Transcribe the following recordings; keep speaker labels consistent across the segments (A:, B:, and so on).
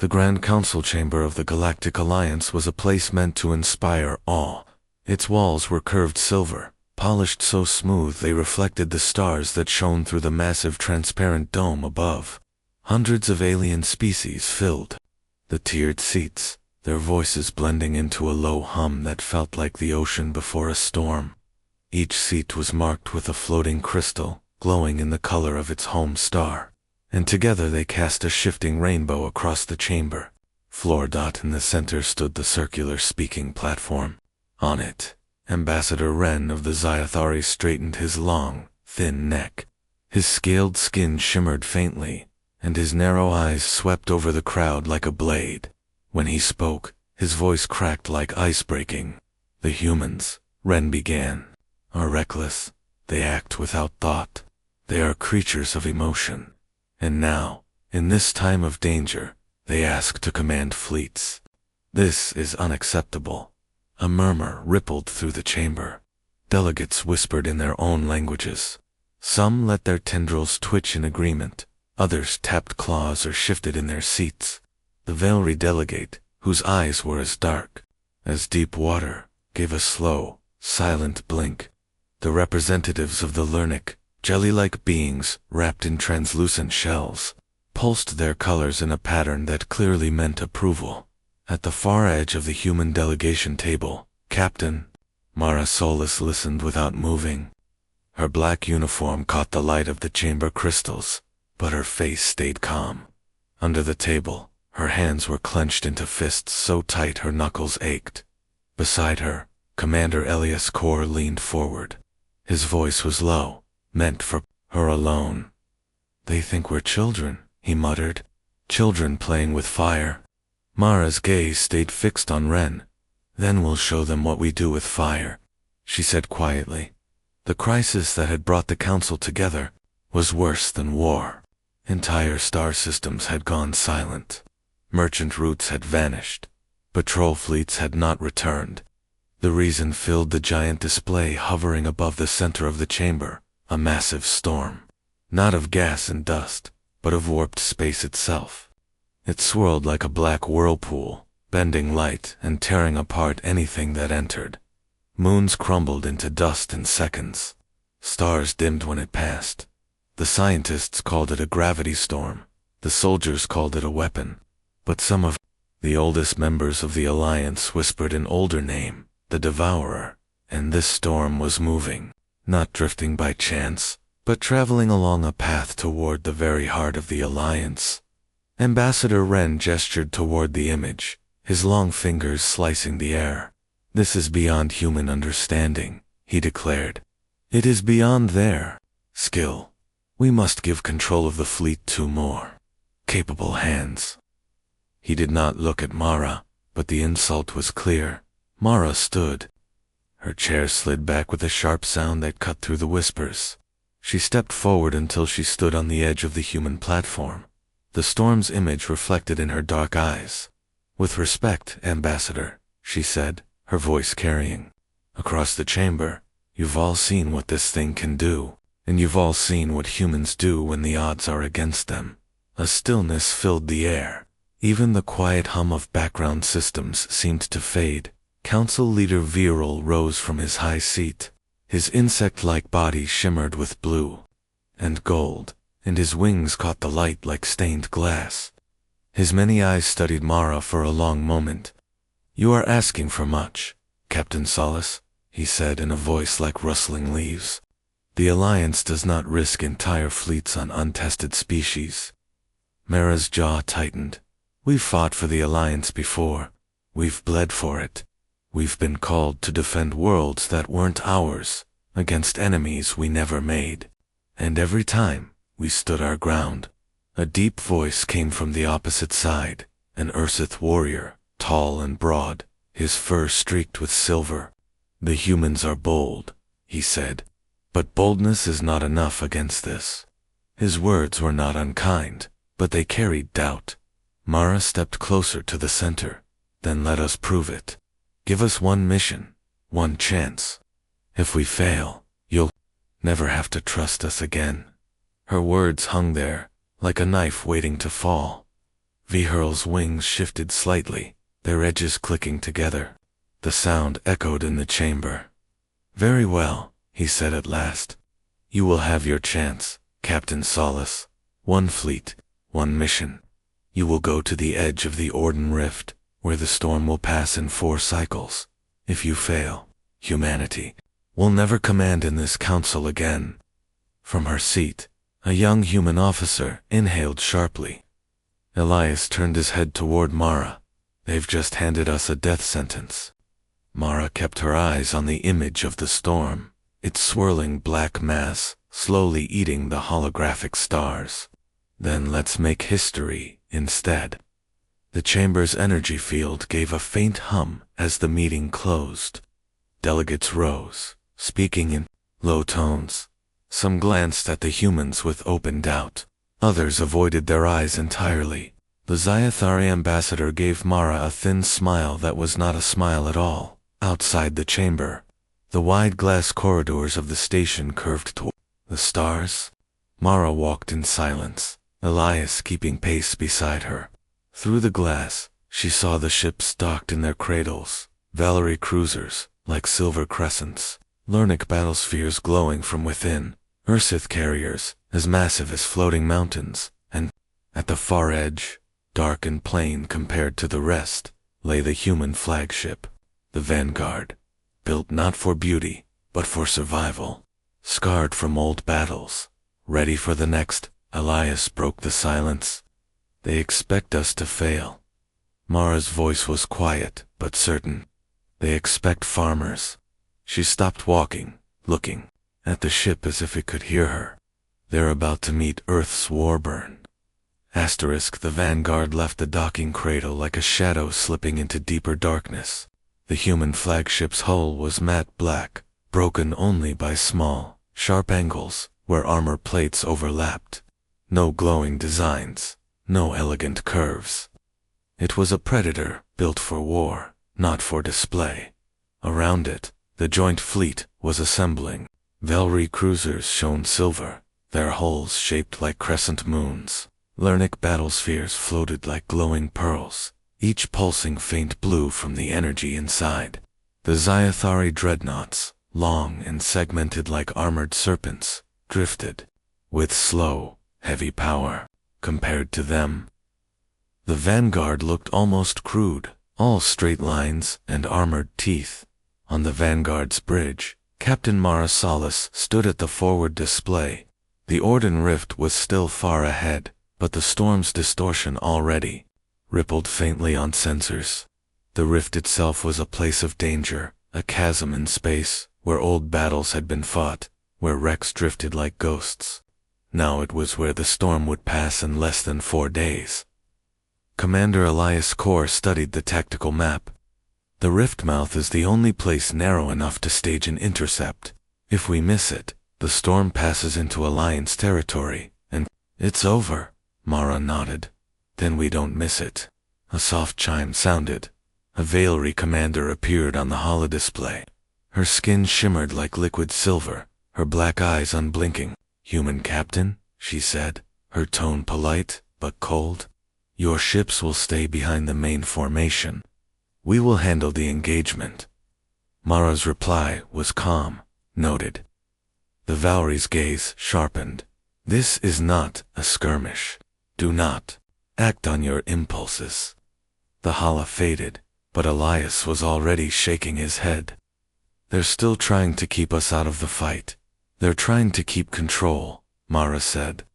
A: The Grand Council Chamber of the Galactic Alliance was a place meant to inspire awe. Its walls were curved silver, polished so smooth they reflected the stars that shone through the massive transparent dome above. Hundreds of alien species filled the tiered seats, their voices blending into a low hum that felt like the ocean before a storm. Each seat was marked with a floating crystal, glowing in the color of its home star, and together they cast a shifting rainbow across the chamber. Floor. In the center stood the circular speaking platform. On it, Ambassador Wren of the Xiothari straightened his long, thin neck. His scaled skin shimmered faintly, and his narrow eyes swept over the crowd like a blade. When he spoke, his voice cracked like ice breaking. The humans, Wren began, are reckless. They act without thought. They are creatures of emotion. And now, in this time of danger, they ask to command fleets. This is unacceptable. A murmur rippled through the chamber. Delegates whispered in their own languages. Some let their tendrils twitch in agreement. Others tapped claws or shifted in their seats. The Veilry delegate, whose eyes were as dark as deep water, gave a slow, silent blink. The representatives of the Lernic, jelly-like beings wrapped in translucent shells, pulsed their colors in a pattern that clearly meant approval. At the far edge of the human delegation table, Captain Mara Solis listened without moving. Her black uniform caught the light of the chamber crystals, but her face stayed calm. Under the table, her hands were clenched into fists so tight her knuckles ached. Beside her, Commander Elias Kor leaned forward. His voice was low, meant for her alone. "They think we're children," he muttered. "Children playing with fire." Mara's gaze stayed fixed on Wren. "Then we'll show them what we do with fire," she said quietly. The crisis that had brought the council together was worse than war. Entire star systems had gone silent. Merchant routes had vanished. Patrol fleets had not returned. The reason filled the giant display hovering above the center of the chamber, a massive storm. Not of gas and dust, but of warped space itself. It swirled like a black whirlpool, bending light and tearing apart anything that entered. Moons crumbled into dust in seconds. Stars dimmed when it passed. The scientists called it a gravity storm. The soldiers called it a weapon. But some of the oldest members of the Alliance whispered an older name, the Devourer. And this storm was moving, not drifting by chance, but traveling along a path toward the very heart of the Alliance. Ambassador Wren gestured toward the image, his long fingers slicing the air. "This is beyond human understanding," he declared. "It is beyond their skill. We must give control of the fleet to more capable hands." He did not look at Mara, but the insult was clear. Mara stood. Her chair slid back with a sharp sound that cut through the whispers. She stepped forward until she stood on the edge of the human platform. The storm's image reflected in her dark eyes. "With respect, Ambassador," she said, her voice carrying. "Across the chamber, you've all seen what this thing can do, and you've all seen what humans do when the odds are against them." A stillness filled the air. Even the quiet hum of background systems seemed to fade. Council Leader Viril rose from his high seat. His insect-like body shimmered with blue and gold, and his wings caught the light like stained glass. His many eyes studied Mara for a long moment. "You are asking for much, Captain Solis," he said in a voice like rustling leaves. "The Alliance does not risk entire fleets on untested species." Mara's jaw tightened. "We've fought for the Alliance before. We've bled for it. We've been called to defend worlds that weren't ours, against enemies we never made. And every time, we stood our ground." A deep voice came from the opposite side, an Ursith warrior, tall and broad, his fur streaked with silver. "The humans are bold," he said, "but boldness is not enough against this." His words were not unkind, but they carried doubt. Mara stepped closer to the center. "Then let us prove it. Give us one mission, one chance. If we fail, you'll never have to trust us again." Her words hung there, like a knife waiting to fall. V'Hurl's wings shifted slightly, their edges clicking together. The sound echoed in the chamber. "Very well," he said at last. "You will have your chance, Captain Solace. One fleet, one mission. You will go to the edge of the Orden Rift, where the storm will pass in 4 cycles. If you fail, humanity will never command in this council again." From her seat, a young human officer inhaled sharply. Elias turned his head toward Mara. "They've just handed us a death sentence." Mara kept her eyes on the image of the storm, its swirling black mass slowly eating the holographic stars. "Then let's make history instead." The chamber's energy field gave a faint hum as the meeting closed. Delegates rose, speaking in low tones. Some glanced at the humans with open doubt. Others avoided their eyes entirely. The Xyathari ambassador gave Mara a thin smile that was not a smile at all. Outside the chamber, the wide glass corridors of the station curved toward the stars. Mara walked in silence, Elias keeping pace beside her. Through the glass, she saw the ships docked in their cradles, Valerie cruisers, like silver crescents, Lernic battlespheres glowing from within, Ursith carriers, as massive as floating mountains, and, at the far edge, dark and plain compared to the rest, lay the human flagship, the Vanguard, built not for beauty, but for survival. Scarred from old battles, ready for the next, Elias broke the silence. "They expect us to fail." Mara's voice was quiet, but certain. "They expect farmers." She stopped walking, looking at the ship as if it could hear her. "They're about to meet Earth's Warborn." The Vanguard left the docking cradle like a shadow slipping into deeper darkness. The human flagship's hull was matte black, broken only by small, sharp angles where armor plates overlapped. No glowing designs, no elegant curves. It was a predator built for war, not for display. Around it, the joint fleet was assembling. Valerie cruisers shone silver, their hulls shaped like crescent moons. Lernic battlespheres floated like glowing pearls, each pulsing faint blue from the energy inside. The Xyathari dreadnoughts, long and segmented like armored serpents, drifted, with slow, heavy power. Compared to them, the Vanguard looked almost crude, all straight lines and armored teeth. On the Vanguard's bridge, Captain Mara Solace stood at the forward display. The Orden Rift was still far ahead, but the storm's distortion already rippled faintly on sensors. The rift itself was a place of danger, a chasm in space, where old battles had been fought, where wrecks drifted like ghosts. Now it was where the storm would pass in less than 4 days. Commander Elias Corr studied the tactical map. The rift mouth is the only place narrow enough to stage an intercept. If we miss it, the storm passes into Alliance territory, and it's over. Mara nodded. Then we don't miss it. A soft chime sounded. A Valerie commander appeared on the holodisplay. Her skin shimmered like liquid silver, her black eyes unblinking. "Human captain," she said, her tone polite but cold. "Your ships will stay behind the main formation. We will handle the engagement." Mara's reply was calm, noted. The Valerie's gaze sharpened. "This is not a skirmish. Do not act on your impulses." The hala faded, but Elias was already shaking his head. "They're still trying to keep us out of the fight. They're trying to keep control," Mara said.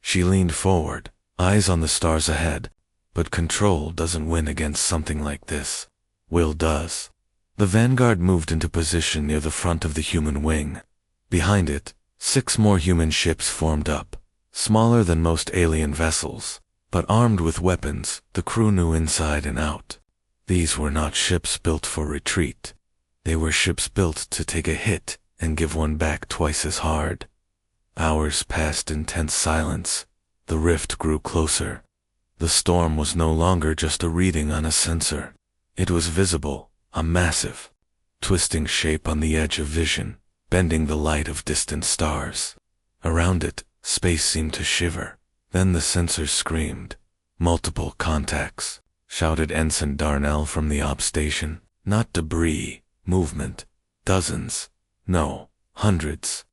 A: She leaned forward, eyes on the stars ahead. "But control doesn't win against something like this. Will does." The Vanguard moved into position near the front of the human wing. Behind it, 6 more human ships formed up, smaller than most alien vessels, but armed with weapons the crew knew inside and out. These were not ships built for retreat. They were ships built to take a hit and give one back twice as hard. Hours passed in tense silence. The rift grew closer. The storm was no longer just a reading on a sensor. It was visible, a massive, twisting shape on the edge of vision, bending the light of distant stars. Around it, space seemed to shiver. Then the sensors screamed. Multiple contacts, shouted Ensign Darnell from the op station. Not debris, movement. Dozens. No, hundreds.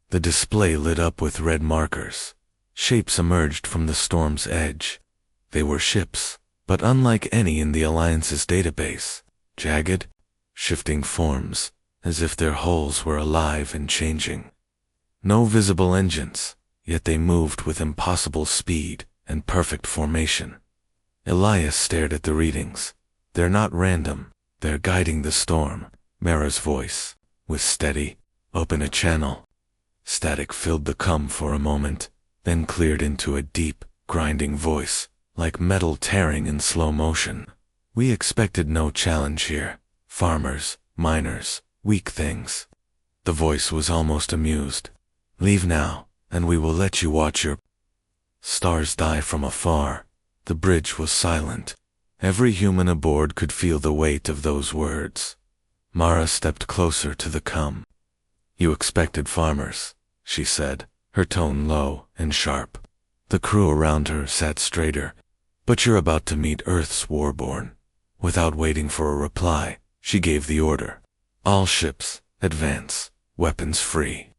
A: The display lit up with red markers. Shapes emerged from the storm's edge. They were ships, but unlike any in the Alliance's database. Jagged, shifting forms, as if their hulls were alive and changing. No visible engines, yet they moved with impossible speed and perfect formation. Elias stared at the readings. They're not random, they're guiding the storm. Mara's voice was steady. Open a channel. Static filled the com for a moment, then cleared into a deep, grinding voice, like metal tearing in slow motion. We expected no challenge here. Farmers, miners, weak things. The voice was almost amused. Leave now, and we will let you watch your stars die from afar. The bridge was silent. Every human aboard could feel the weight of those words. Mara stepped closer to the com. You expected farmers, she said, her tone low and sharp. The crew around her sat straighter. But you're about to meet Earth's Warborn. Without waiting for a reply, she gave the order. All ships, advance, weapons free.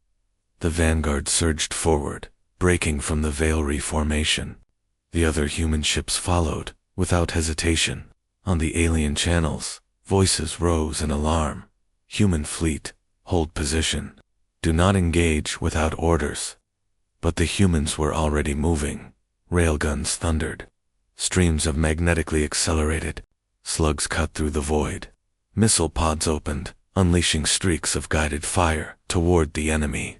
A: The vanguard surged forward, breaking from the Veilry formation. The other human ships followed, without hesitation. On the alien channels, voices rose in alarm. Human fleet, hold position. Do not engage without orders. But the humans were already moving. Railguns thundered. Streams of magnetically accelerated. Slugs cut through the void. Missile pods opened, unleashing streaks of guided fire toward the enemy.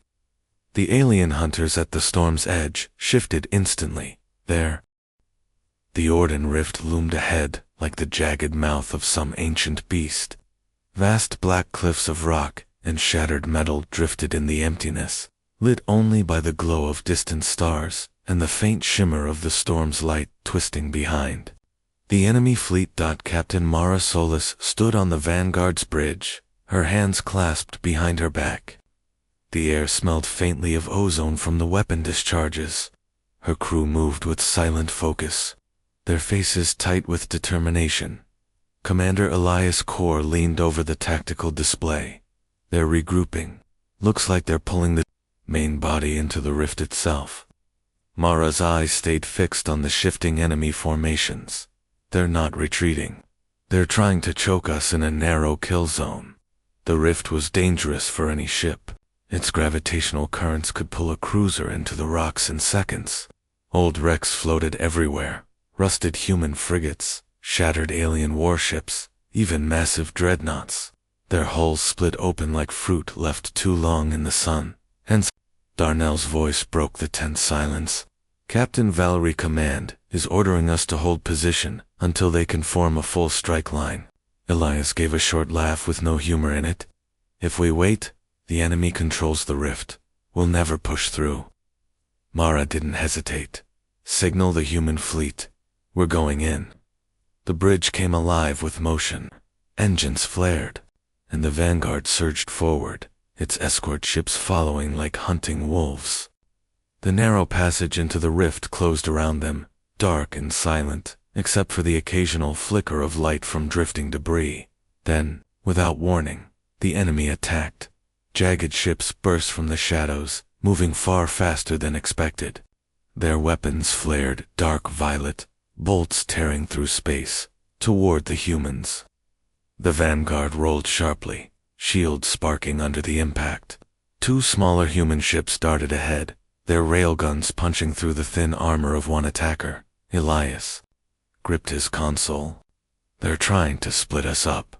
A: The alien hunters at the storm's edge shifted instantly. There, the Orden Rift loomed ahead like the jagged mouth of some ancient beast. Vast black cliffs of rock and shattered metal drifted in the emptiness, lit only by the glow of distant stars and the faint shimmer of the storm's light twisting behind. The enemy fleet. Captain Mara Solis stood on the Vanguard's bridge, her hands clasped behind her back. The air smelled faintly of ozone from the weapon discharges. Her crew moved with silent focus, their faces tight with determination. Commander Elias Corr leaned over the tactical display. They're regrouping. Looks like they're pulling the main body into the rift itself. Mara's eyes stayed fixed on the shifting enemy formations. They're not retreating. They're trying to choke us in a narrow kill zone. The rift was dangerous for any ship. Its gravitational currents could pull a cruiser into the rocks in seconds. Old wrecks floated everywhere. Rusted human frigates, shattered alien warships, even massive dreadnoughts. Their hulls split open like fruit left too long in the sun. Hence, Darnell's voice broke the tense silence. Captain Valerie Command is ordering us to hold position until they can form a full strike line. Elias gave a short laugh with no humor in it. If we wait, the enemy controls the rift. We'll never push through. Mara didn't hesitate. Signal the human fleet. We're going in. The bridge came alive with motion. Engines flared, and the Vanguard surged forward, its escort ships following like hunting wolves. The narrow passage into the rift closed around them, dark and silent, except for the occasional flicker of light from drifting debris. Then, without warning, the enemy attacked. Jagged ships burst from the shadows, moving far faster than expected. Their weapons flared dark violet, bolts tearing through space, toward the humans. The Vanguard rolled sharply, shields sparking under the impact. Two smaller human ships darted ahead, their railguns punching through the thin armor of one attacker. Elias gripped his console. They're trying to split us up.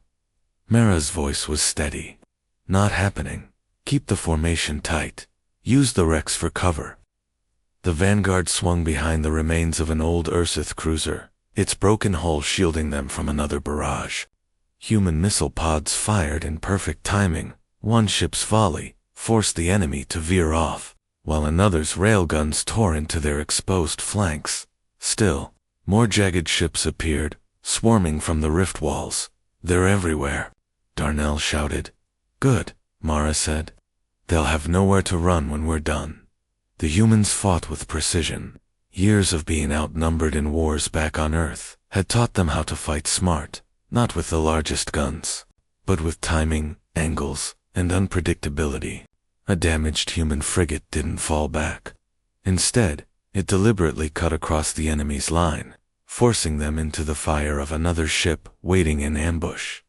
A: Mara's voice was steady. Not happening. Keep the formation tight. Use the wrecks for cover. The Vanguard swung behind the remains of an old Ursith cruiser, its broken hull shielding them from another barrage. Human missile pods fired in perfect timing. One ship's volley forced the enemy to veer off, while another's railguns tore into their exposed flanks. Still, more jagged ships appeared, swarming from the rift walls. They're everywhere, Darnell shouted. Good, Mara said. They'll have nowhere to run when we're done. The humans fought with precision. Years of being outnumbered in wars back on Earth had taught them how to fight smart, not with the largest guns, but with timing, angles, and unpredictability. A damaged human frigate didn't fall back. Instead, it deliberately cut across the enemy's line, forcing them into the fire of another ship waiting in ambush.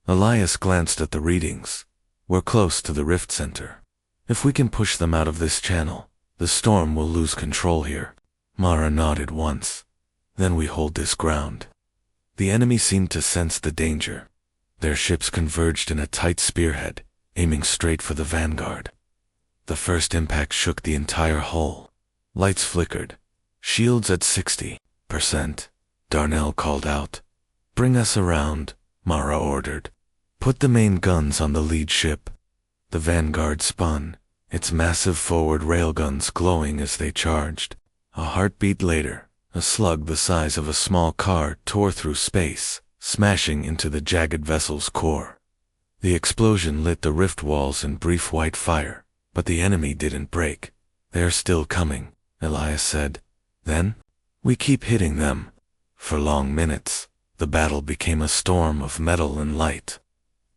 A: Elias glanced at the readings. We're close to the rift center. If we can push them out of this channel, the storm will lose control here. Mara nodded once. Then we hold this ground. The enemy seemed to sense the danger. Their ships converged in a tight spearhead, aiming straight for the vanguard. The first impact shook the entire hull. Lights flickered. Shields at 60%. Darnell called out. Bring us around, Mara ordered. Put the main guns on the lead ship. The vanguard spun, its massive forward railguns glowing as they charged. A heartbeat later, a slug the size of a small car tore through space, smashing into the jagged vessel's core. The explosion lit the rift walls in brief white fire, but the enemy didn't break. They're still coming, Elias said. Then, we keep hitting them. For long minutes, the battle became a storm of metal and light.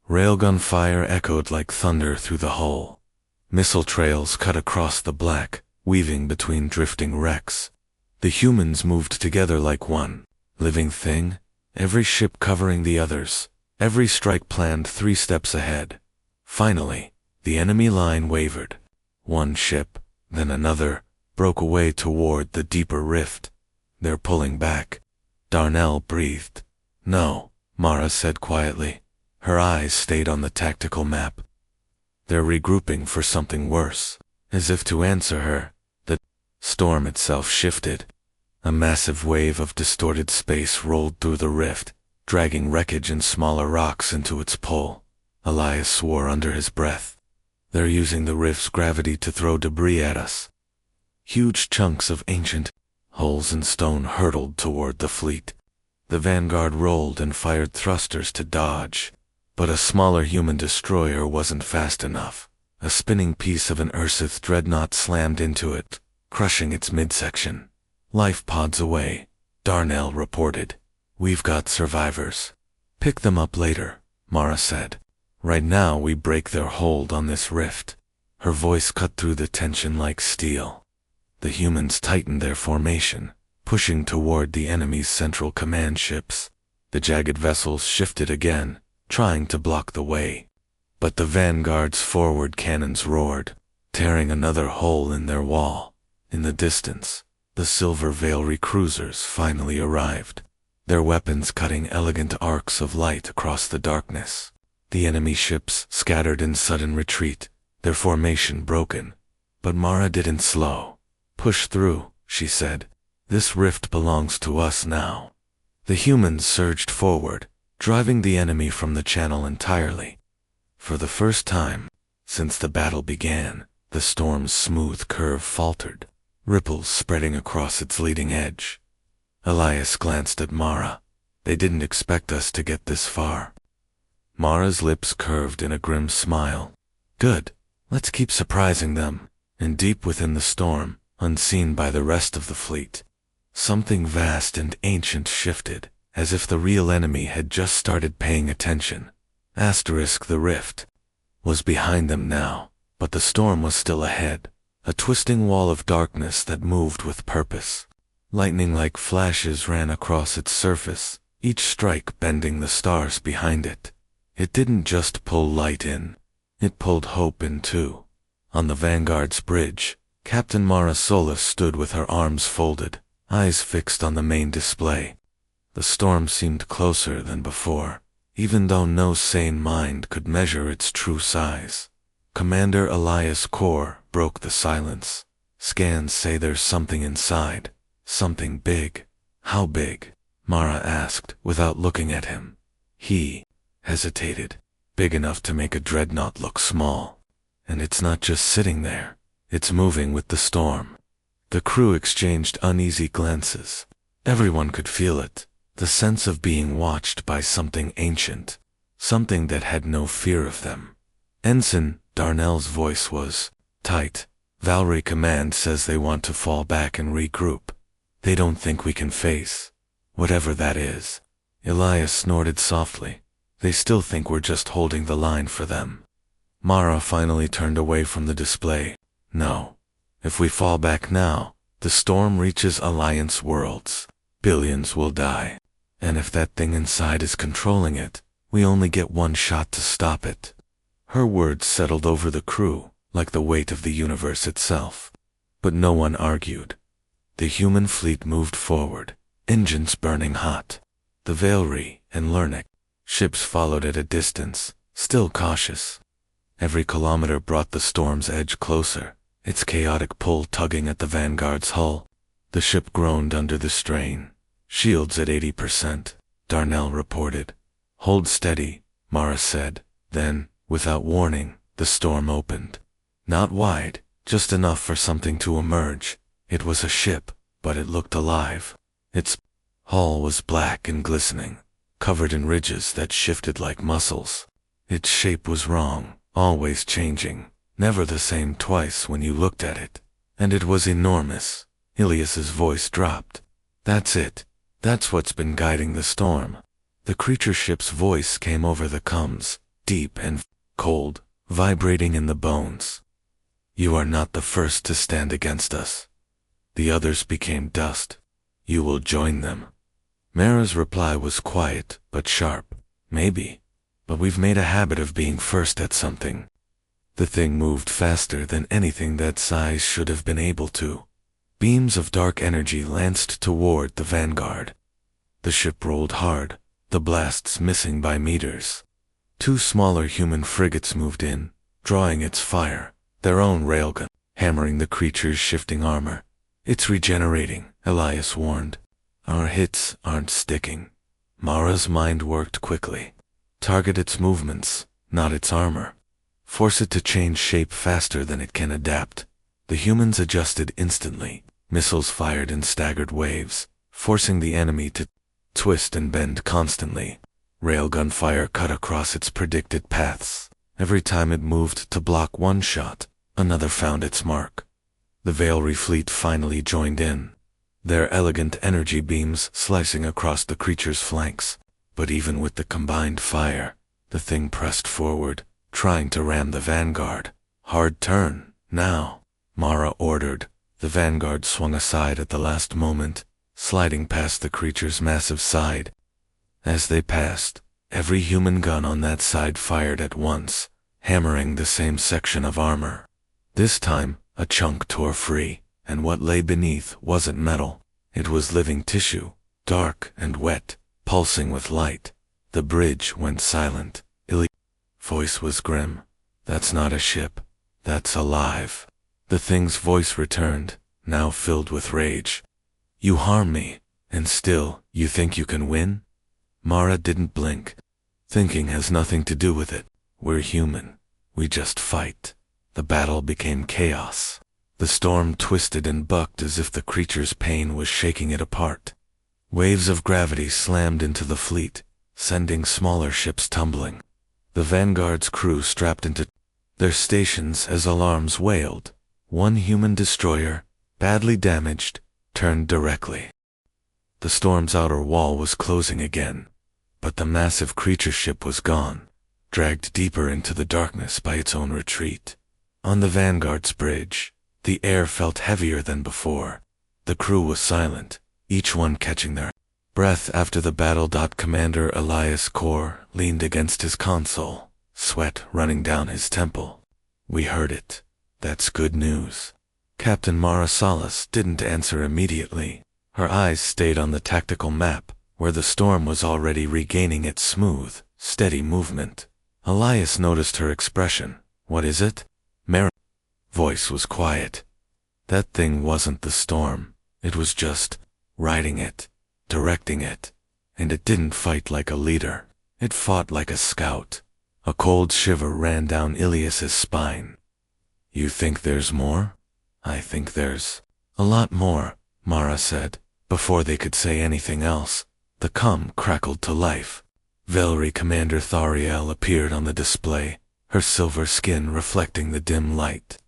A: Railgun fire echoed like thunder through the hull. Missile trails cut across the black, weaving between drifting wrecks. The humans moved together like one living thing, every ship covering the others, every strike planned 3 steps ahead. Finally, the enemy line wavered. One ship, then another, broke away toward the deeper rift. They're pulling back. Darnell breathed. No, Mara said quietly. Her eyes stayed on the tactical map. They're regrouping for something worse. As if to answer her, the storm itself shifted. A massive wave of distorted space rolled through the rift, dragging wreckage and smaller rocks into its pull. Elias swore under his breath. They're using the rift's gravity to throw debris at us. Huge chunks of ancient hulls and stone hurtled toward the fleet. The vanguard rolled and fired thrusters to dodge, but a smaller human destroyer wasn't fast enough. A spinning piece of an Ursith dreadnought slammed into it, crushing its midsection. Life pods away, Darnell reported. We've got survivors. Pick them up later, Mara said. Right now we break their hold on this rift. Her voice cut through the tension like steel. The humans tightened their formation, pushing toward the enemy's central command ships. The jagged vessels shifted again, trying to block the way. But the vanguard's forward cannons roared, tearing another hole in their wall. In the distance, the Silver Veil recruisers finally arrived, their weapons cutting elegant arcs of light across the darkness. The enemy ships scattered in sudden retreat, their formation broken. But Mara didn't slow. Push through, she said. This rift belongs to us now. The humans surged forward, driving the enemy from the channel entirely. For the first time, since the battle began, the storm's smooth curve faltered, ripples spreading across its leading edge. Elias glanced at Mara. They didn't expect us to get this far. Mara's lips curved in a grim smile. Good. Let's keep surprising them. And deep within the storm, unseen by the rest of the fleet, something vast and ancient shifted, as if the real enemy had just started paying attention. The rift was behind them now, but the storm was still ahead, a twisting wall of darkness that moved with purpose. Lightning-like flashes ran across its surface, each strike bending the stars behind it. It didn't just pull light in, it pulled hope in too. On the Vanguard's bridge, Captain Mara Solis stood with her arms folded, eyes fixed on the main display. The storm seemed closer than before, even though no sane mind could measure its true size. Commander Elias Kor broke the silence. Scans say there's something inside, something big. How big? Mara asked without looking at him. He hesitated. Big enough to make a dreadnought look small. And it's not just sitting there, it's moving with the storm. The crew exchanged uneasy glances. Everyone could feel it. The sense of being watched by something ancient, something that had no fear of them. Ensign, Darnell's voice was tight. Valkyrie Command says they want to fall back and regroup. They don't think we can face whatever that is. Elias snorted softly. They still think we're just holding the line for them. Mara finally turned away from the display. No. If we fall back now, the storm reaches Alliance worlds. Billions will die. And if that thing inside is controlling it, we only get one shot to stop it. Her words settled over the crew, like the weight of the universe itself. But no one argued. The human fleet moved forward, engines burning hot. The Valerie and Lernick ships followed at a distance, still cautious. Every kilometer brought the storm's edge closer, its chaotic pull tugging at the Vanguard's hull. The ship groaned under the strain. Shields at 80%, Darnell reported. Hold steady, Mara said. Then, without warning, the storm opened. Not wide, just enough for something to emerge. It was a ship, but it looked alive. Its hull was black and glistening, covered in ridges that shifted like muscles. Its shape was wrong, always changing, never the same twice when you looked at it. And it was enormous. Ilias's voice dropped. That's it. That's what's been guiding the storm. The creature ship's voice came over the comms, deep and cold, vibrating in the bones. You are not the first to stand against us. The others became dust. You will join them. Mara's reply was quiet, but sharp. Maybe. But we've made a habit of being first at something. The thing moved faster than anything that size should have been able to. Beams of dark energy lanced toward the Vanguard. The ship rolled hard, the blasts missing by meters. Two smaller human frigates moved in, drawing its fire, their own railgun, hammering the creature's shifting armor. It's regenerating, Elias warned. Our hits aren't sticking. Mara's mind worked quickly. Target its movements, not its armor. Force it to change shape faster than it can adapt. The humans adjusted instantly. Missiles fired in staggered waves, forcing the enemy to twist and bend constantly. Railgun fire cut across its predicted paths. Every time it moved to block one shot, another found its mark. The Valerie fleet finally joined in, their elegant energy beams slicing across the creature's flanks. But even with the combined fire, the thing pressed forward, trying to ram the Vanguard. Hard turn, now, Mara ordered. The Vanguard swung aside at the last moment, sliding past the creature's massive side. As they passed, every human gun on that side fired at once, hammering the same section of armor. This time, a chunk tore free, and what lay beneath wasn't metal. It was living tissue, dark and wet, pulsing with light. The bridge went silent. Ili's voice was grim. That's not a ship. That's alive. The thing's voice returned, now filled with rage. You harm me, and still, you think you can win? Mara didn't blink. Thinking has nothing to do with it. We're human. We just fight. The battle became chaos. The storm twisted and bucked as if the creature's pain was shaking it apart. Waves of gravity slammed into the fleet, sending smaller ships tumbling. The Vanguard's crew strapped into their stations as alarms wailed. One human destroyer, badly damaged, turned directly. The storm's outer wall was closing again, but the massive creature ship was gone, dragged deeper into the darkness by its own retreat. On the Vanguard's bridge, the air felt heavier than before. The crew was silent, each one catching their breath after the battle. Commander Elias Kor leaned against his console, sweat running down his temple. We heard it. That's good news. Captain Mara Salas didn't answer immediately. Her eyes stayed on the tactical map, where the storm was already regaining its smooth, steady movement. Elias noticed her expression. What is it? Mara's voice was quiet. That thing wasn't the storm. It was just riding it, directing it. And it didn't fight like a leader. It fought like a scout. A cold shiver ran down Ilias's spine. You think there's more? I think there's a lot more, Mara said. Before they could say anything else, the comm crackled to life. Valerie Commander Thariel appeared on the display, her silver skin reflecting the dim light.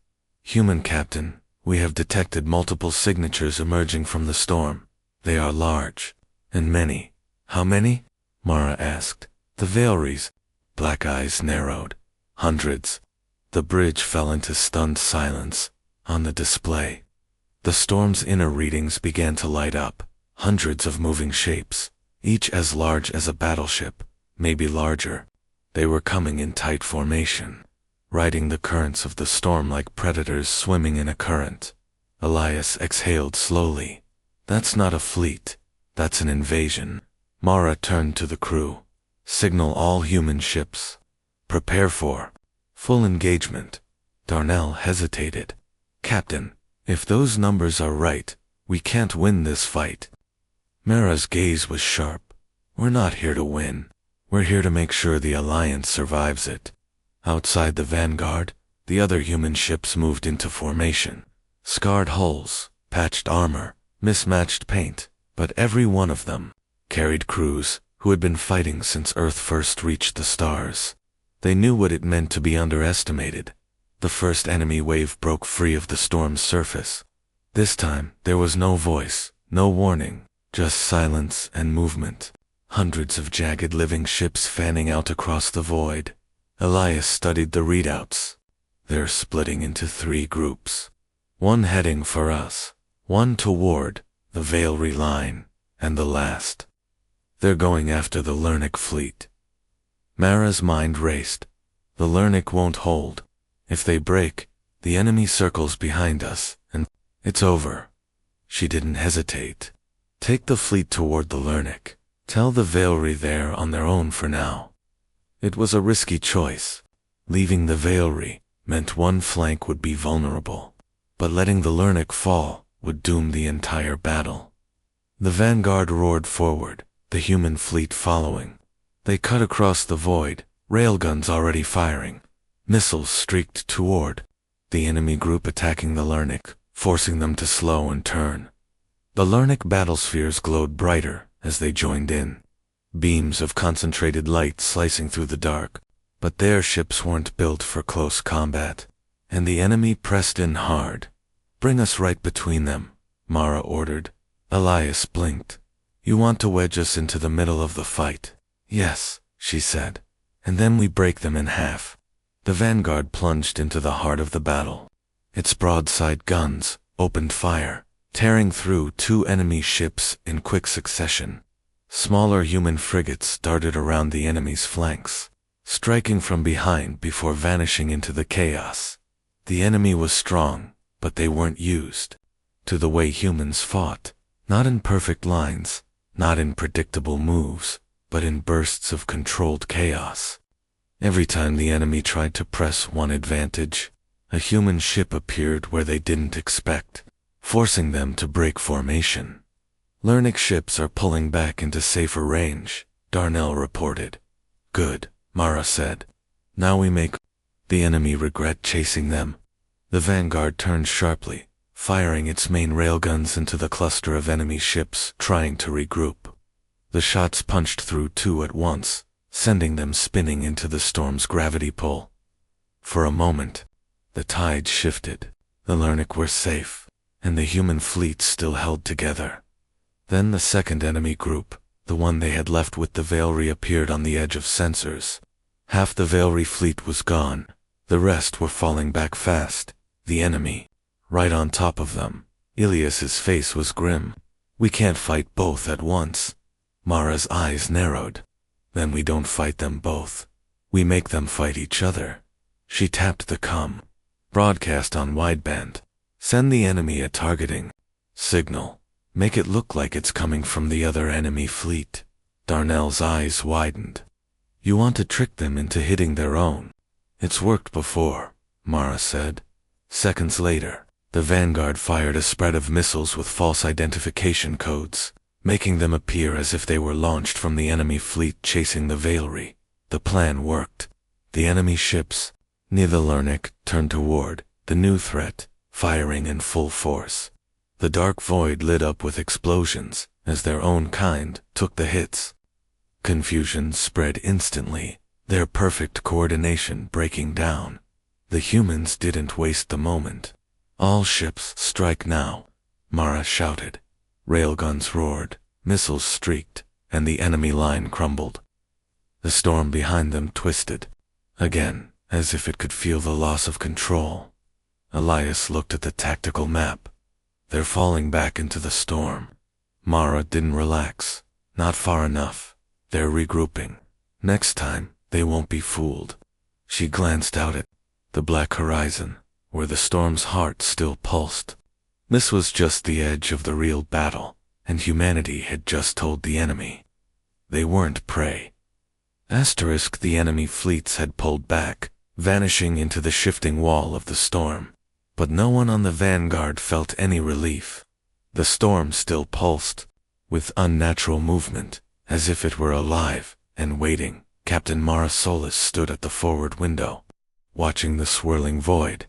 A: Human Captain, We have detected multiple signatures emerging from the storm. They are large. And many. How many? Mara asked. The Veilries. Black eyes narrowed. Hundreds. The bridge fell into stunned silence. On the display, the storm's inner readings began to light up. Hundreds of moving shapes, each as large as a battleship, maybe larger. They were coming in tight formation, riding the currents of the storm like predators swimming in a current. Elias exhaled slowly. That's not a fleet. That's an invasion. Mara turned to the crew. Signal all human ships. Prepare for full engagement. Darnell hesitated. Captain, if those numbers are right, we can't win this fight. Mara's gaze was sharp. We're not here to win. We're here to make sure the Alliance survives it. Outside the vanguard, the other human ships moved into formation. Scarred hulls, patched armor, mismatched paint, but every one of them carried crews who had been fighting since Earth first reached the stars. They knew what it meant to be underestimated. The first enemy wave broke free of the storm's surface. This time, there was no voice, no warning, just silence and movement. Hundreds of jagged living ships fanning out across the void. Elias studied the readouts. They're splitting into 3 groups. One heading for us, one toward the Veilry line, and the last. They're going after the Lernic fleet. Mara's mind raced. The Lernic won't hold. If they break, the enemy circles behind us, and it's over. She didn't hesitate. Take the fleet toward the Lernic. Tell the Veilry they're on their own for now. It was a risky choice. Leaving the Veilry meant one flank would be vulnerable, but letting the Lernic fall would doom the entire battle. The vanguard roared forward, the human fleet following. They cut across the void, railguns already firing. Missiles streaked toward the enemy group attacking the Lernic, forcing them to slow and turn. The Lernic battlespheres glowed brighter as they joined in, beams of concentrated light slicing through the dark. But their ships weren't built for close combat, and the enemy pressed in hard. Bring us right between them, Mara ordered. Elias blinked. You want to wedge us into the middle of the fight? Yes, she said. And then we break them in half. The vanguard plunged into the heart of the battle. Its broadside guns opened fire, tearing through 2 enemy ships in quick succession. Smaller human frigates darted around the enemy's flanks, striking from behind before vanishing into the chaos. The enemy was strong, but they weren't used to the way humans fought, not in perfect lines, not in predictable moves, but in bursts of controlled chaos. Every time the enemy tried to press one advantage, a human ship appeared where they didn't expect, forcing them to break formation. Lernic ships are pulling back into safer range, Darnell reported. Good, Mara said. Now we make the enemy regret chasing them. The vanguard turned sharply, firing its main railguns into the cluster of enemy ships trying to regroup. The shots punched through 2 at once, sending them spinning into the storm's gravity pull. For a moment, the tide shifted. The Lernic were safe, and the human fleet still held together. Then the second enemy group, the one they had left with the Veilry, appeared on the edge of sensors. Half the Veilry fleet was gone. The rest were falling back fast. The enemy, right on top of them. Ilias's face was grim. We can't fight both at once. Mara's eyes narrowed. Then we don't fight them both. We make them fight each other. She tapped the comm. Broadcast on wideband. Send the enemy a targeting signal. Make it look like it's coming from the other enemy fleet. Darnell's eyes widened. You want to trick them into hitting their own. It's worked before, Mara said. Seconds later, the vanguard fired a spread of missiles with false identification codes, making them appear as if they were launched from the enemy fleet chasing the Veilry. The plan worked. The enemy ships, near the Lernic, turned toward the new threat, firing in full force. The dark void lit up with explosions as their own kind took the hits. Confusion spread instantly, their perfect coordination breaking down. The humans didn't waste the moment. All ships, strike now, Mara shouted. Railguns roared, missiles streaked, and the enemy line crumbled. The storm behind them twisted. Again, as if it could feel the loss of control. Elias looked at the tactical map. They're falling back into the storm. Mara didn't relax. Not far enough. They're regrouping. Next time, they won't be fooled. She glanced out at the black horizon, where the storm's heart still pulsed. This was just the edge of the real battle, and humanity had just told the enemy. They weren't prey. The enemy fleets had pulled back, vanishing into the shifting wall of the storm. But no one on the vanguard felt any relief. The storm still pulsed, with unnatural movement, as if it were alive and waiting. Captain Mara Solis stood at the forward window, watching the swirling void.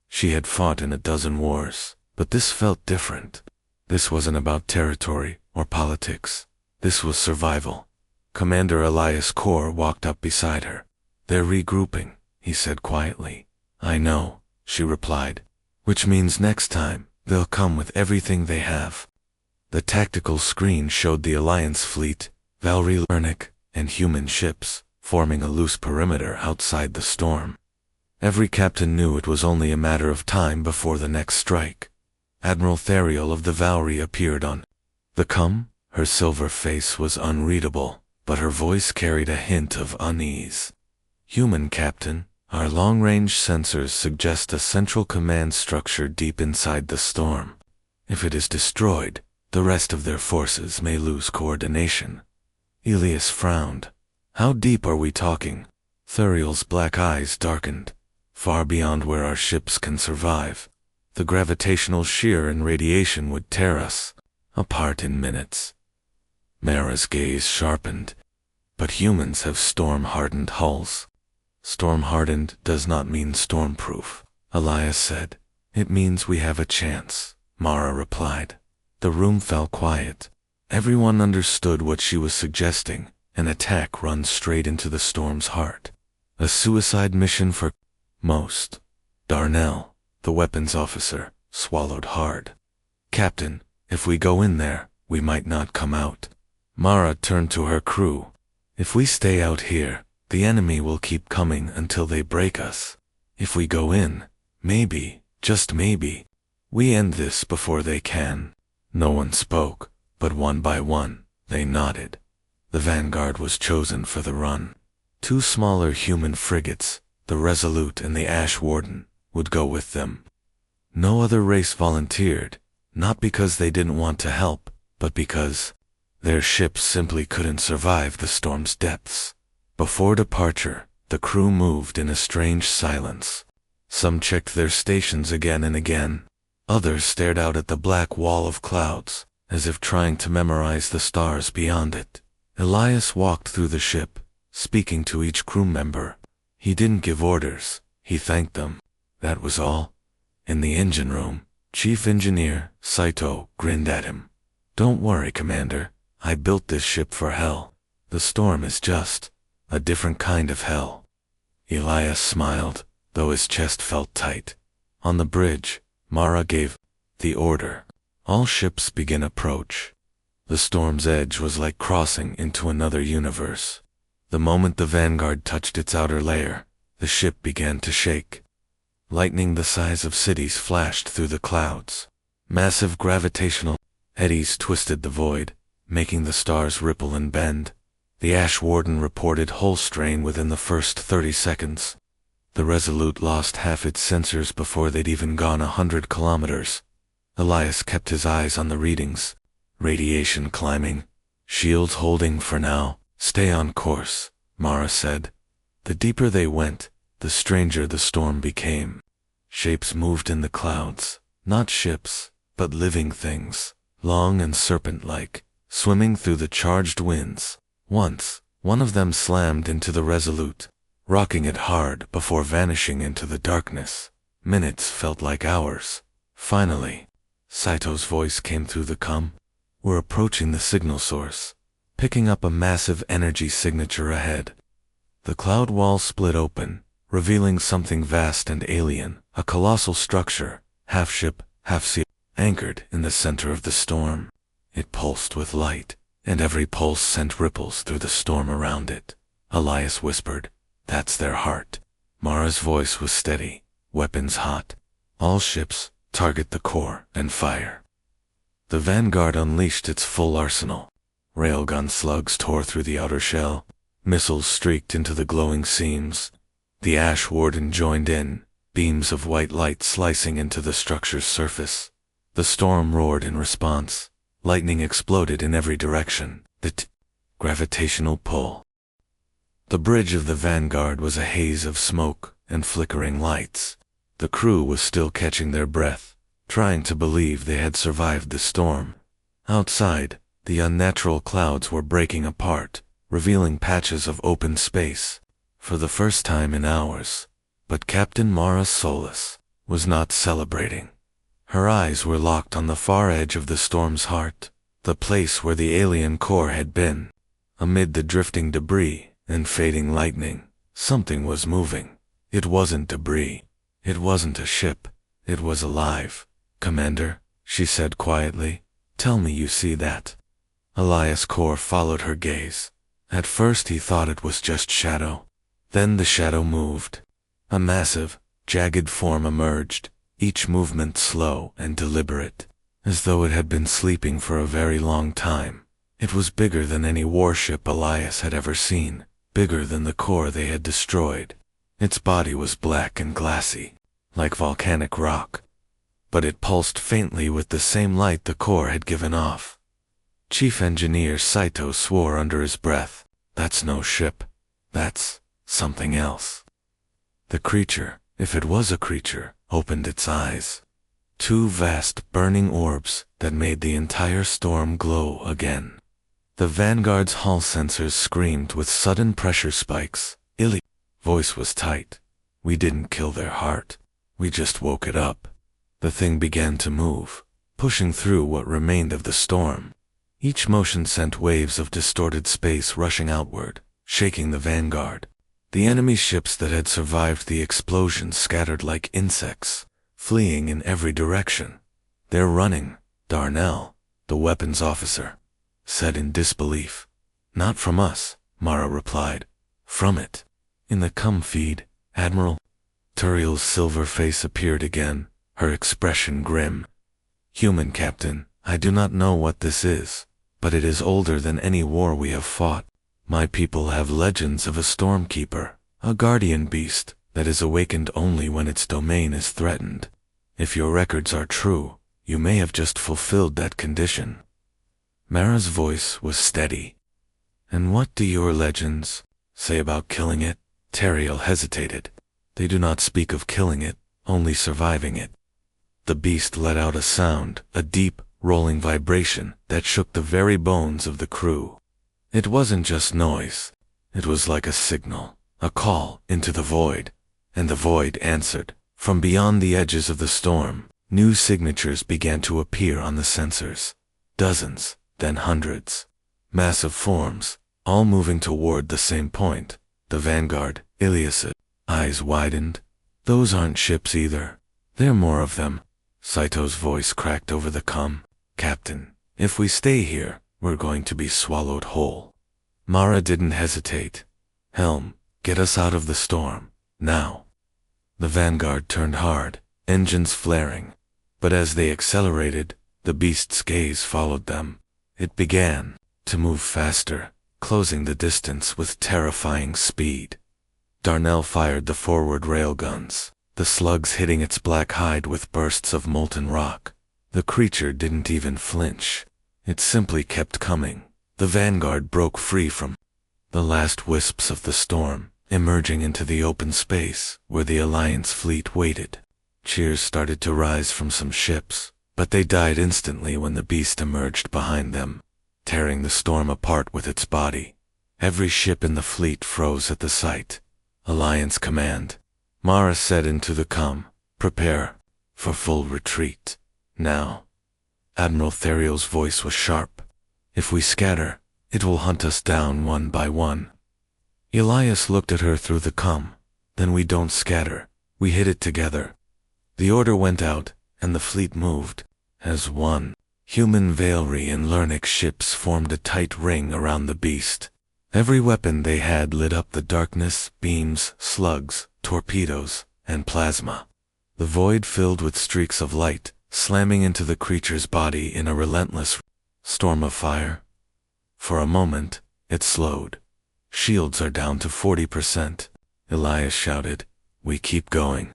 A: She had fought in a dozen wars, but this felt different. This wasn't about territory or politics. This was survival. Commander Elias Kor walked up beside her. "They're regrouping," he said quietly. "I know," she replied. "Which means next time, they'll come with everything they have." The tactical screen showed the Alliance fleet, Valry Lernick, and human ships, forming a loose perimeter outside the storm. Every captain knew it was only a matter of time before the next strike. Admiral Therial of the Valry appeared on the come. Her silver face was unreadable, but her voice carried a hint of unease. "Human captain, our long-range sensors suggest a central command structure deep inside the storm. If it is destroyed, the rest of their forces may lose coordination." Elias frowned. "How deep are we talking?" Thuriel's black eyes darkened. "Far beyond where our ships can survive. The gravitational shear and radiation would tear us apart in minutes." Mara's gaze sharpened. "But humans have storm-hardened hulls." "Storm-hardened does not mean storm-proof," Elias said. "It means we have a chance," Mara replied. The room fell quiet. Everyone understood what she was suggesting, an attack run straight into the storm's heart. A suicide mission for most. Darnell, the weapons officer, swallowed hard. "Captain, if we go in there, we might not come out." Mara turned to her crew. "If we stay out here, the enemy will keep coming until they break us. If we go in, maybe, just maybe, we end this before they can." No one spoke, but one by one, they nodded. The vanguard was chosen for the run. 2 smaller human frigates, the Resolute and the Ash Warden, would go with them. No other race volunteered, not because they didn't want to help, but because their ships simply couldn't survive the storm's depths. Before departure, the crew moved in a strange silence. Some checked their stations again and again. Others stared out at the black wall of clouds, as if trying to memorize the stars beyond it. Elias walked through the ship, speaking to each crew member. He didn't give orders, he thanked them. That was all. In the engine room, Chief Engineer Saito grinned at him. "Don't worry, Commander. I built this ship for hell. The storm is just a different kind of hell." Elias smiled, though his chest felt tight. On the bridge, Mara gave the order. All ships begin approach. The storm's edge was like crossing into another universe. The moment the vanguard touched its outer layer, the ship began to shake. Lightning the size of cities flashed through the clouds. Massive gravitational eddies twisted the void, making the stars ripple and bend. The Ash Warden reported hull strain within the first 30 seconds. The Resolute lost half its sensors before they'd even gone 100 kilometers. Elias kept his eyes on the readings. Radiation climbing. "Shields holding for now. Stay on course," Mara said. The deeper they went, the stranger the storm became. Shapes moved in the clouds. Not ships, but living things, long and serpent-like, swimming through the charged winds. Once, one of them slammed into the Resolute, rocking it hard before vanishing into the darkness. Minutes felt like hours. Finally, Saito's voice came through the com. "We're approaching the signal source, picking up a massive energy signature ahead." The cloud wall split open, revealing something vast and alien, a colossal structure, half ship, half sea, anchored in the center of the storm. It pulsed with light, and every pulse sent ripples through the storm around it. Elias whispered, "That's their heart." Mara's voice was steady, weapons hot. "All ships, target the core and fire." The Vanguard unleashed its full arsenal. Railgun slugs tore through the outer shell. Missiles streaked into the glowing seams. The Ash Warden joined in, beams of white light slicing into the structure's surface. The storm roared in response. Lightning exploded in every direction. The gravitational pull. The bridge of the Vanguard was a haze of smoke and flickering lights. The crew was still catching their breath, trying to believe they had survived the storm. Outside, the unnatural clouds were breaking apart, revealing patches of open space, for the first time in hours. But Captain Mara Solis was not celebrating. Her eyes were locked on the far edge of the storm's heart, the place where the alien core had been. Amid the drifting debris and fading lightning, something was moving. It wasn't debris. It wasn't a ship. It was alive. "Commander," she said quietly, "tell me you see that." Elias Core followed her gaze. At first he thought it was just shadow. Then the shadow moved. A massive, jagged form emerged, each movement slow and deliberate, as though it had been sleeping for a very long time. It was bigger than any warship Elias had ever seen, bigger than the core they had destroyed. Its body was black and glassy, like volcanic rock, but it pulsed faintly with the same light the core had given off. Chief Engineer Saito swore under his breath, "That's no ship. That's something else." The creature, if it was a creature, opened its eyes. Two vast, burning orbs that made the entire storm glow again. The Vanguard's hull sensors screamed with sudden pressure spikes. Illy's voice was tight. "We didn't kill their heart. We just woke it up." The thing began to move, pushing through what remained of the storm. Each motion sent waves of distorted space rushing outward, shaking the Vanguard. The enemy ships that had survived the explosion scattered like insects, fleeing in every direction. "They're running," Darnell, the weapons officer, said in disbelief. "Not from us," Mara replied. "From it." In the cum feed, Admiral Turiel's silver face appeared again, her expression grim. "Human captain, I do not know what this is, but it is older than any war we have fought. My people have legends of a stormkeeper, a guardian beast that is awakened only when its domain is threatened. If your records are true, you may have just fulfilled that condition." Mara's voice was steady. "And what do your legends say about killing it?" Turiel hesitated. "They do not speak of killing it, only surviving it." The beast let out a sound, a deep, rolling vibration that shook the very bones of the crew. It wasn't just noise. It was like a signal, a call into the void, and the void answered. From beyond the edges of the storm, new signatures began to appear on the sensors. Dozens, then hundreds. Massive forms, all moving toward the same point. The Vanguard, Ilias' eyes widened. "Those aren't ships either. There are more of them." Saito's voice cracked over the cum. "Captain, if we stay here, we're going to be swallowed whole." Mara didn't hesitate. "Helm, get us out of the storm, now." The Vanguard turned hard, engines flaring. But as they accelerated, the beast's gaze followed them. It began to move faster, closing the distance with terrifying speed. Darnell fired the forward railguns, the slugs hitting its black hide with bursts of molten rock. The creature didn't even flinch. It simply kept coming. The Vanguard broke free from the last wisps of the storm, emerging into the open space where the Alliance fleet waited. Cheers started to rise from some ships, but they died instantly when the beast emerged behind them, tearing the storm apart with its body. Every ship in the fleet froze at the sight. "Alliance command," Mara said into the comm, "prepare for full retreat. Now." Admiral Theriel's voice was sharp. "If we scatter, it will hunt us down one by one." Elias looked at her through the comm. "Then we don't scatter. We hit it together." The order went out, and the fleet moved as one. Human Veilry and Lernic ships formed a tight ring around the beast. Every weapon they had lit up the darkness, beams, slugs, torpedoes, and plasma. The void filled with streaks of light, slamming into the creature's body in a relentless storm of fire. For a moment, it slowed. Shields are down to 40%. Elias shouted. We keep going.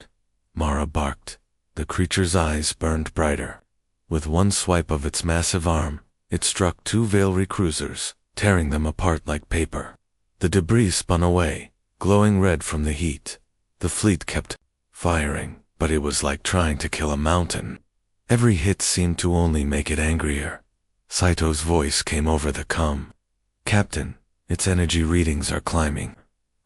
A: Mara barked. The creature's eyes burned brighter. With one swipe of its massive arm, it struck 2 Veilry cruisers, tearing them apart like paper. The debris spun away, glowing red from the heat. The fleet kept firing, but it was like trying to kill a mountain. Every hit seemed to only make it angrier. Saito's voice came over the comm. Captain, its energy readings are climbing.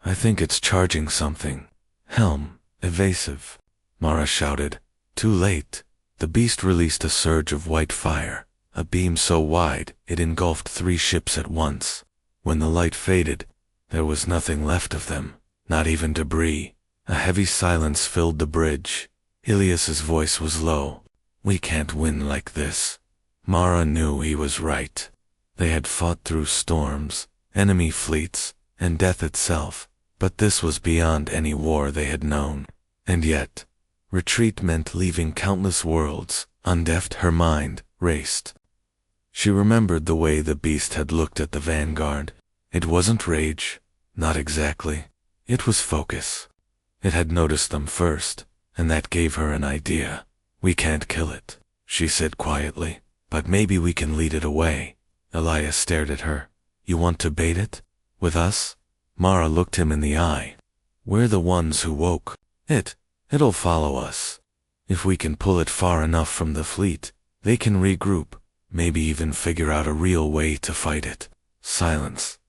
A: I think it's charging something. Helm, evasive. Mara shouted. Too late. The beast released a surge of white fire, a beam so wide it engulfed 3 ships at once. When the light faded, there was nothing left of them, not even debris. A heavy silence filled the bridge. Ilias's voice was low. We can't win like this. Mara knew he was right. They had fought through storms, enemy fleets, and death itself, but this was beyond any war they had known. And yet, retreat meant leaving countless worlds. Undeft, her mind raced. She remembered the way the beast had looked at the vanguard. It wasn't rage, not exactly. It was focus. It had noticed them first, and that gave her an idea. We can't kill it, she said quietly, but maybe we can lead it away. Elias stared at her. You want to bait it? With us? Mara looked him in the eye. We're the ones who woke it. It'll follow us. If we can pull it far enough from the fleet, they can regroup, maybe even figure out a real way to fight it. Silence.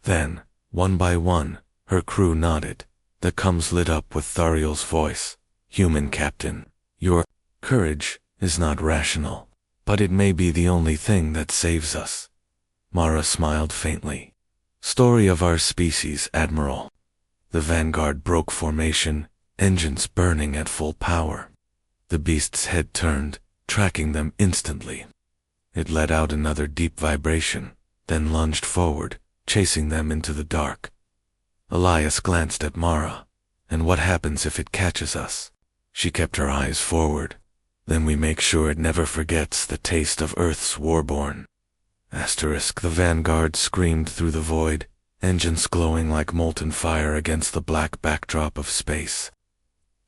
A: Then, one by one, her crew nodded. The comms lit up with Thariel's voice. Human captain, your courage is not rational, but it may be the only thing that saves us. Mara smiled faintly. Story of our species, Admiral. The vanguard broke formation, engines burning at full power. The beast's head turned, tracking them instantly. It let out another deep vibration, then lunged forward, chasing them into the dark. Elias glanced at Mara. And what happens if it catches us? She kept her eyes forward. Then we make sure it never forgets the taste of Earth's Warborn. Asterisk. The vanguard screamed through the void, engines glowing like molten fire against the black backdrop of space.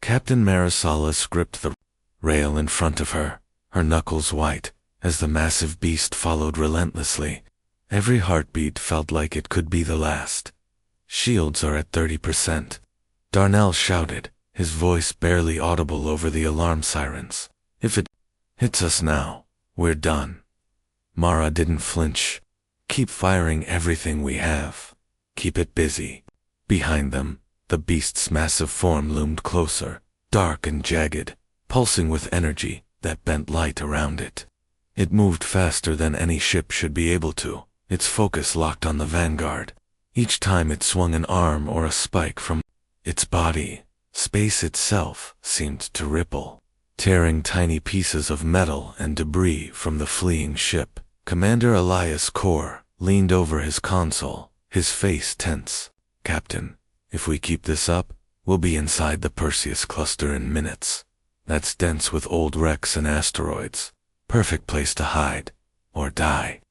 A: Captain Marisalis gripped the rail in front of her, her knuckles white, as the massive beast followed relentlessly. Every heartbeat felt like it could be the last. Shields are at 30%. Darnell shouted, his voice barely audible over the alarm sirens. If it hits us now, we're done. Mara didn't flinch. Keep firing everything we have. Keep it busy. Behind them, the beast's massive form loomed closer, dark and jagged, pulsing with energy that bent light around it. It moved faster than any ship should be able to, its focus locked on the vanguard. Each time it swung an arm or a spike from its body, space itself seemed to ripple, tearing tiny pieces of metal and debris from the fleeing ship. Commander Elias Kor leaned over his console, his face tense. Captain, if we keep this up, we'll be inside the Perseus cluster in minutes. That's dense with old wrecks and asteroids. Perfect place to hide, or die.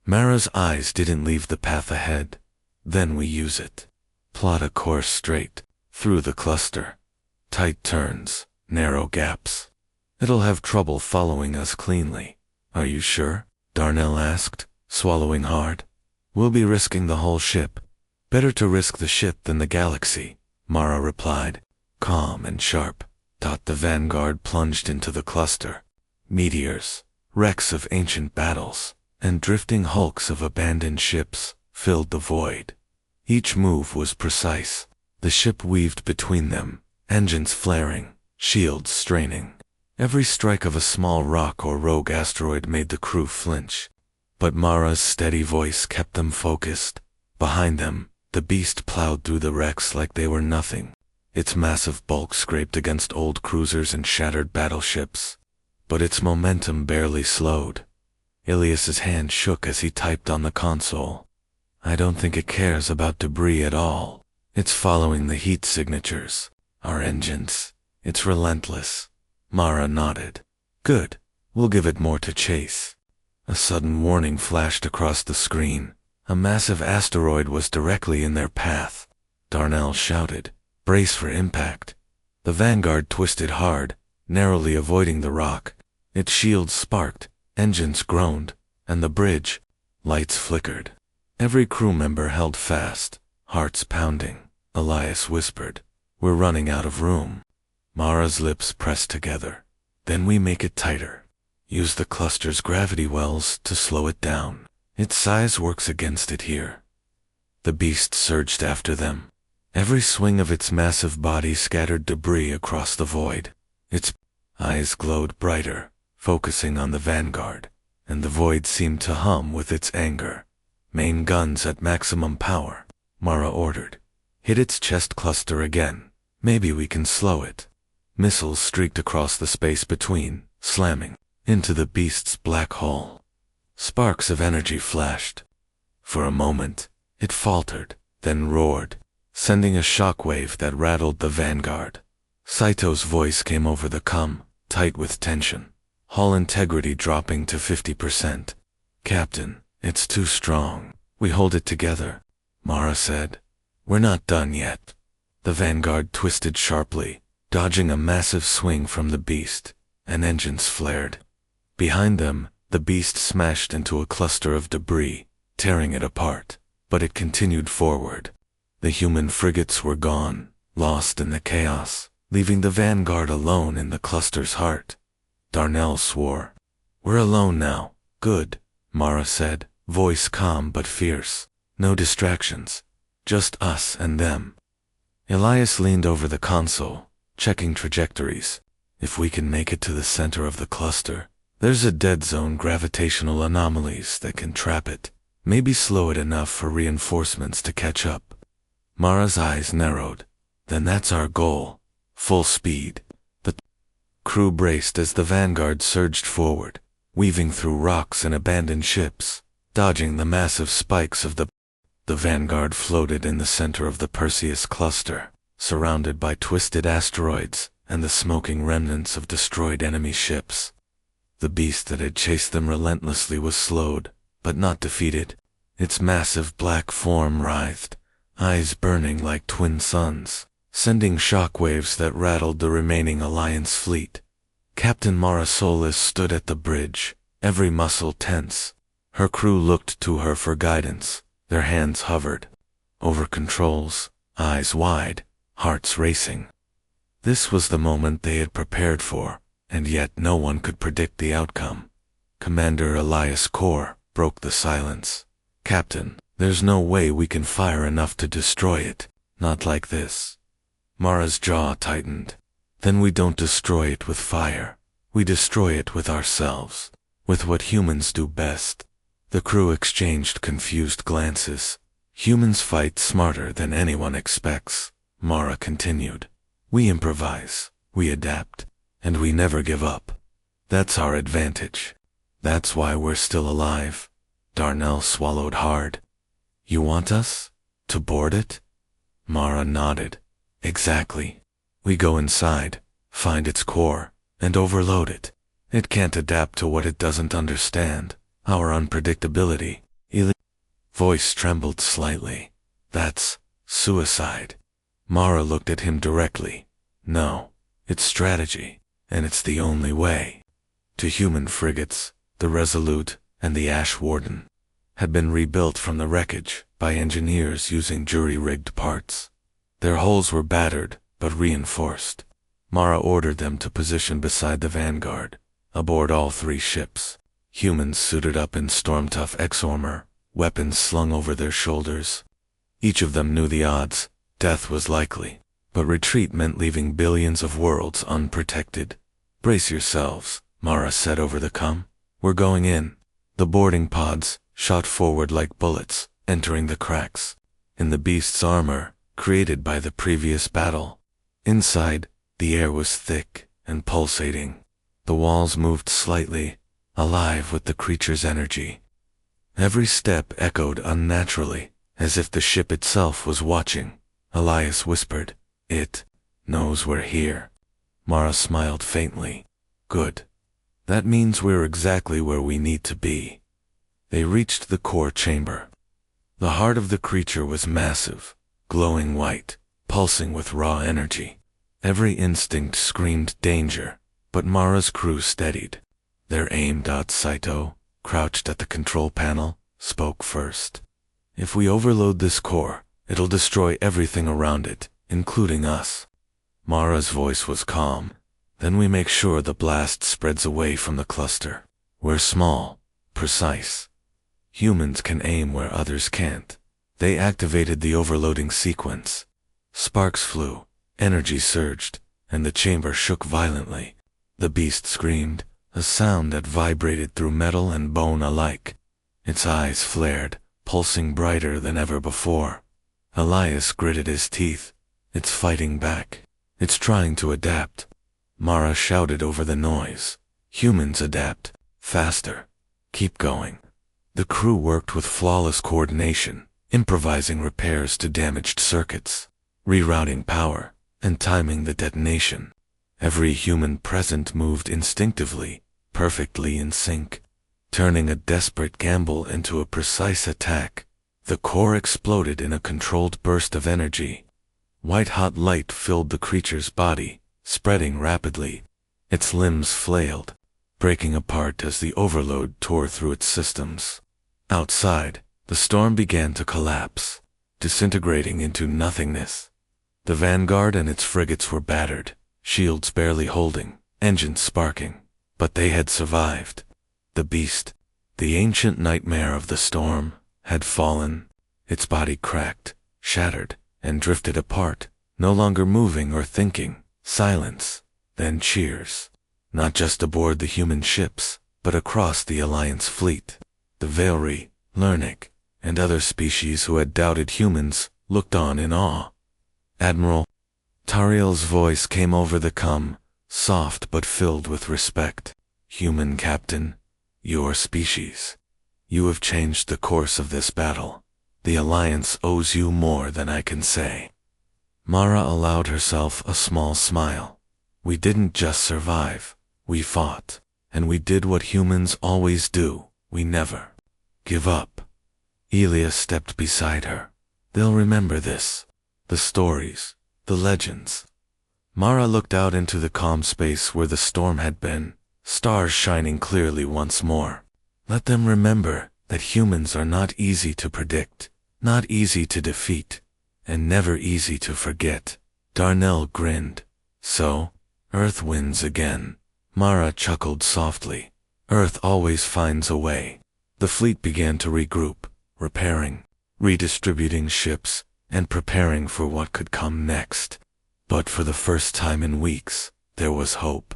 A: Mara's eyes didn't leave the path ahead. Then we use it. Plot a course straight, through the cluster. Tight turns, narrow gaps. It'll have trouble following us cleanly. Are you sure? Darnell asked, swallowing hard. We'll be risking the whole ship. Better to risk the ship than the galaxy, Mara replied, calm and sharp. The vanguard plunged into the cluster. Meteors, wrecks of ancient battles, and drifting hulks of abandoned ships filled the void. Each move was precise. The ship weaved between them, engines flaring, shields straining. Every strike of a small rock or rogue asteroid made the crew flinch. But Mara's steady voice kept them focused. Behind them, the beast plowed through the wrecks like they were nothing. Its massive bulk scraped against old cruisers and shattered battleships. but its momentum barely slowed. Ilias's hand shook as he typed on the console. I don't think it cares about debris at all. It's following the heat signatures. Our engines. It's relentless. Mara nodded. Good. We'll give it more to chase. A sudden warning flashed across the screen. A massive asteroid was directly in their path. Darnell shouted, Brace for impact. The Vanguard twisted hard, narrowly avoiding the rock. Its shields sparked, engines groaned, and the bridge, lights flickered. Every crew member held fast, hearts pounding. Elias whispered, We're running out of room. Mara's lips pressed together. Then we make it tighter. Use the cluster's gravity wells to slow it down. Its size works against it here. The beast surged after them. Every swing of its massive body scattered debris across the void. Its eyes glowed brighter, focusing on the Vanguard, and the void seemed to hum with its anger. Main guns at maximum power, Mara ordered. Hit its chest cluster again. Maybe we can slow it. Missiles streaked across the space between, slamming into the beast's black hole. Sparks of energy flashed. For a moment, it faltered, then roared, sending a shockwave that rattled the Vanguard. Saito's voice came over the comm, tight with tension. Hull integrity dropping to 50%. Captain, it's too strong. We hold it together, Mara said. We're not done yet. The Vanguard twisted sharply, dodging a massive swing from the beast, and engines flared. Behind them, the beast smashed into a cluster of debris, tearing it apart, but it continued forward. The human frigates were gone, lost in the chaos, leaving the Vanguard alone in the cluster's heart. Darnell swore. We're alone now. Good, Mara said, voice calm but fierce. No distractions. Just us and them. Elias leaned over the console, checking trajectories. If we can make it to the center of the cluster, there's a dead zone gravitational anomalies that can trap it, maybe slow it enough for reinforcements to catch up. Mara's eyes narrowed. Then that's our goal. Full speed. The crew braced as the Vanguard surged forward, weaving through rocks and abandoned ships, dodging the massive spikes of the Vanguard floated in the center of the Perseus cluster, surrounded by twisted asteroids and the smoking remnants of destroyed enemy ships. The beast that had chased them relentlessly was slowed, but not defeated. Its massive black form writhed, eyes burning like twin suns, sending shockwaves that rattled the remaining Alliance fleet. Captain Mara Solis stood at the bridge, every muscle tense. Her crew looked to her for guidance. Their hands hovered over controls, eyes wide, hearts racing. This was the moment they had prepared for, and yet no one could predict the outcome. Commander Elias Kor broke the silence. Captain, there's no way we can fire enough to destroy it, not like this. Mara's jaw tightened. Then we don't destroy it with fire. We destroy it with ourselves, with what humans do best. The crew exchanged confused glances. Humans fight smarter than anyone expects, Mara continued. We improvise, we adapt, and we never give up. That's our advantage. That's why we're still alive. Darnell swallowed hard. You want us to board it? Mara nodded. Exactly. We go inside, find its core, and overload it. It can't adapt to what it doesn't understand. Our unpredictability. Voice trembled slightly. That's suicide. Mara looked at him directly. No, it's strategy, and it's the only way. Two human frigates, the Resolute and the Ash Warden, had been rebuilt from the wreckage by engineers using jury-rigged parts. Their hulls were battered, but reinforced. Mara ordered them to position beside the Vanguard, aboard all three ships. Humans suited up in storm-tough exarmor, weapons slung over their shoulders. Each of them knew the odds. Death was likely, but retreat meant leaving billions of worlds unprotected. Brace yourselves, Mara said over the comm. We're going in. The boarding pods shot forward like bullets, entering the cracks in the beast's armor, created by the previous battle. Inside, the air was thick and pulsating. The walls moved slightly, alive with the creature's energy. Every step echoed unnaturally, as if the ship itself was watching. Elias whispered, "It knows we're here." Mara smiled faintly. "Good. That means we're exactly where we need to be." They reached the core chamber. The heart of the creature was massive, glowing white, pulsing with raw energy. Every instinct screamed danger, but Mara's crew steadied. Their aim. Saito, crouched at the control panel, spoke first. "If we overload this core, it'll destroy everything around it, including us." Mara's voice was calm. "Then we make sure the blast spreads away from the cluster. We're small, precise. Humans can aim where others can't." They activated the overloading sequence. Sparks flew, energy surged, and the chamber shook violently. The beast screamed, a sound that vibrated through metal and bone alike. Its eyes flared, pulsing brighter than ever before. Elias gritted his teeth. "It's fighting back. It's trying to adapt." Mara shouted over the noise. "Humans adapt. Faster. Keep going." The crew worked with flawless coordination, improvising repairs to damaged circuits, rerouting power, and timing the detonation. Every human present moved instinctively, perfectly in sync, turning a desperate gamble into a precise attack. The core exploded in a controlled burst of energy. White-hot light filled the creature's body, spreading rapidly. Its limbs flailed, breaking apart as the overload tore through its systems. Outside, the storm began to collapse, disintegrating into nothingness. The Vanguard and its frigates were battered, shields barely holding, engines sparking, but they had survived. The beast, the ancient nightmare of the storm, had fallen. Its body cracked, shattered, and drifted apart, no longer moving or thinking. Silence, then cheers. Not just aboard the human ships, but across the Alliance fleet. The Veilri, Lernick, and other species who had doubted humans looked on in awe. "Admiral," Tariel's voice came over the comm, soft but filled with respect. "Human captain, your species. You have changed the course of this battle. The Alliance owes you more than I can say." Mara allowed herself a small smile. "We didn't just survive. We fought. And we did what humans always do. We never give up." Elias stepped beside her. "They'll remember this. The stories, the legends." Mara looked out into the calm space where the storm had been, stars shining clearly once more. "Let them remember that humans are not easy to predict, not easy to defeat, and never easy to forget." Darnell grinned. "So, Earth wins again." Mara chuckled softly. "Earth always finds a way." The fleet began to regroup, repairing, redistributing ships, and preparing for what could come next. But for the first time in weeks, there was hope.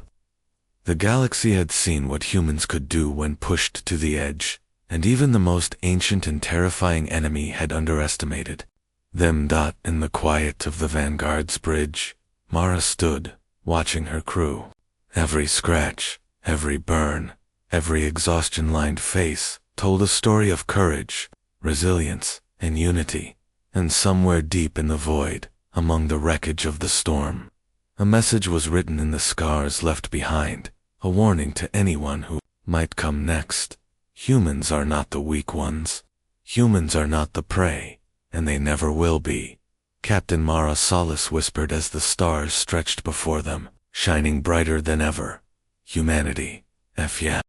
A: The galaxy had seen what humans could do when pushed to the edge, and even the most ancient and terrifying enemy had underestimated them. In the quiet of the Vanguard's bridge, Mara stood, watching her crew. Every scratch, every burn, every exhaustion-lined face told a story of courage, resilience, and unity. And somewhere deep in the void, among the wreckage of the storm, a message was written in the scars left behind, a warning to anyone who might come next. Humans are not the weak ones. Humans are not the prey, and they never will be. Captain Mara Solace whispered as the stars stretched before them, shining brighter than ever. "Humanity, F yeah."